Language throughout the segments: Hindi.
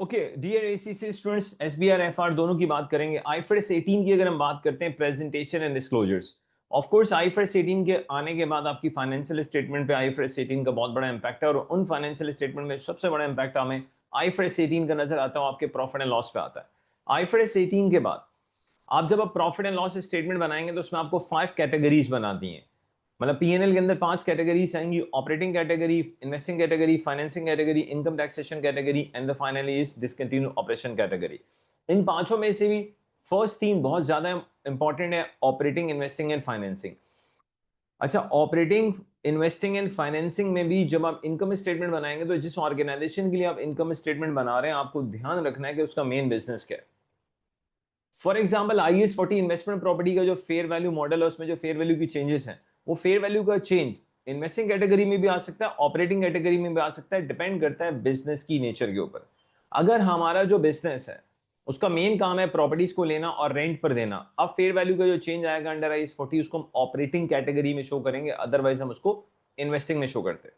Okay dear ACC students, SBR FR दोनों की बात करेंगे। आईफरएस 18 की अगर हम बात करते हैं, presentation and disclosures. Of course IFRS 18 के आने के बाद आपकी फाइनेंशियल स्टेटमेंट पे आईफरएस 18 का बहुत बड़ा इंपैक्ट है, और उन फाइनेंशियल स्टेटमेंट में सबसे बड़ा इंपैक्ट हमें आईफरएस 18 का नजर आता है, आपके प्रॉफिट एंड लॉस पे आता है। आईफरएस 18 के बाद आप जब प्रॉफिट एंड लॉस स्टेटमेंट बनाएंगे तो उसमें आपको 5 कैटेगरीज बना दी हैं। मतलब पीएनएल के अंदर 5 कैटेगरीज आएंगी: operating category, investing category, financing category, income taxation category and the finally is discontinue operation category. इन पांचों में से भी फर्स्ट 3 बहुत ज्यादा इंपॉर्टेंट है: ऑपरेटिंग, इन्वेस्टिंग एंड फाइनेंसिंग। अच्छा, ऑपरेटिंग, इन्वेस्टिंग एंड फाइनेंसिंग में भी जब आप इनकम स्टेटमेंट बनाएंगे तो जिस ऑर्गेनाइजेशन के लिए आप इनकम स्टेटमेंट बना रहे हैं आपको ध्यान रखना है कि उसका मेन बिजनेस क्या है। For example IAS 40 investment property का जो फेयर वैल्यू मॉडल है, उसमें जो फेयर वैल्यू की चेंजेस हैं, वो फेयर वैल्यू का चेंज इन्वेस्टिंग कैटेगरी में भी आ सकता है, ऑपरेटिंग कैटेगरी में भी आ सकता है, डिपेंड करता है बिजनेस की नेचर के ऊपर। अगर हमारा जो बिजनेस है उसका मेन काम है प्रॉपर्टीज को लेना और रेंट पर देना, अब फेयर वैल्यू का जो चेंज आएगा अंडर IAS 40 उसको हम ऑपरेटिंग कैटेगरी में शो करेंगे, अदरवाइज हम उसको इन्वेस्टिंग में शो करते हैं।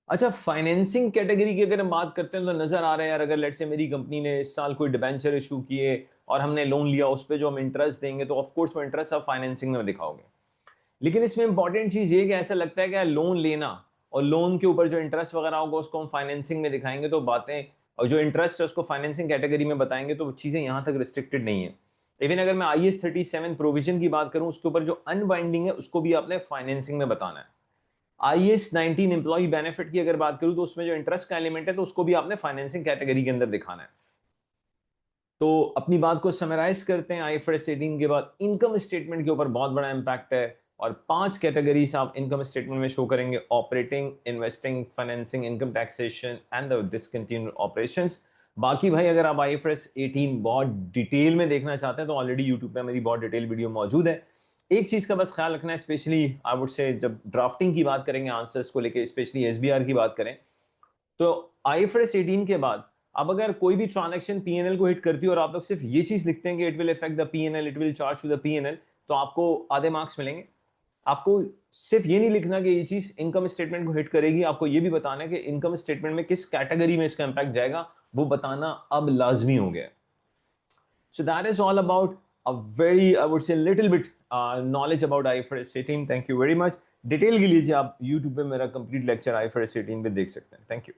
अच्छा, फाइनेंसिंग कैटेगरी की अगर हम बात करते हैं तो नजर आ रहा है यार, अगर लेट से मेरी कंपनी ने इस साल कोई डिबेंचर इशू किए और हमने लोन लिया, उस पर जो हम इंटरेस्ट देंगे तो ऑफकोर्स वो इंटरेस्ट आप फाइनेंसिंग में दिखाओगे। लेकिन इसमें इंपॉर्टेंट चीज ये कि ऐसा लगता है कि लोन लेना और लोन के ऊपर जो इंटरेस्ट वगैरह होगा उसको हम फाइनेंसिंग में दिखाएंगे, तो बातें और जो इंटरेस्ट है उसको फाइनेंसिंग कैटेगरी में बताएंगे, तो चीजें यहां तक रिस्ट्रिक्टेड नहीं है। इवन अगर मैं IAS 37 प्रोविजन की बात करूं, उसके ऊपर जो अनबाइंडिंग है उसको भी आपने फाइनेंसिंग में बताना है। IAS 19 एम्प्लॉय बेनिफिट की अगर बात करूं तो उसमें जो इंटरेस्ट का एलिमेंट है तो उसको भी आपने फाइनेंसिंग कैटेगरी के अंदर दिखाना है। तो अपनी बात को समराइज करते हैं, IFRS 18 के बाद इनकम स्टेटमेंट के ऊपर बहुत बड़ा इंपैक्ट है, और 5 कैटेगरीज आप इनकम स्टेटमेंट में शो करेंगे: operating, investing, financing, income taxation and the discontinued operations. बाकी भाई अगर आप IFRS 18 बहुत डिटेल में देखना चाहते हैं तो ऑलरेडी यूट्यूब पे मेरी बहुत डिटेल वीडियो मौजूद है। एक चीज का बस ख्याल रखना है, स्पेशली आई वुड से जब ड्राफ्टिंग की बात करेंगे आंसर्स को लेके, स्पेशली SBR की बात करें, तो IFRS 18 के बाद अब अगर कोई भी ट्रांजैक्शन पीएनएल को हिट करती है और आप लोग सिर्फ ये चीज लिखते हैं कि it will effect the PNL, it will charge to the PNL, तो आपको आधे मार्क्स मिलेंगे। आपको सिर्फ ये नहीं लिखना कि ये चीज इनकम स्टेटमेंट को हिट करेगी, आपको ये भी बताना है कि इनकम स्टेटमेंट में किस कैटेगरी में इसका इंपैक्ट जाएगा, वो बताना अब लाजमी हो गया। So that is all about a very, I would say, little bit knowledge about IFRS 18. Thank you very much. Detail के लिए आप YouTube पे मेरा कंप्लीट लेक्चर IFRS 18 पे देख सकते हैं। Thank you.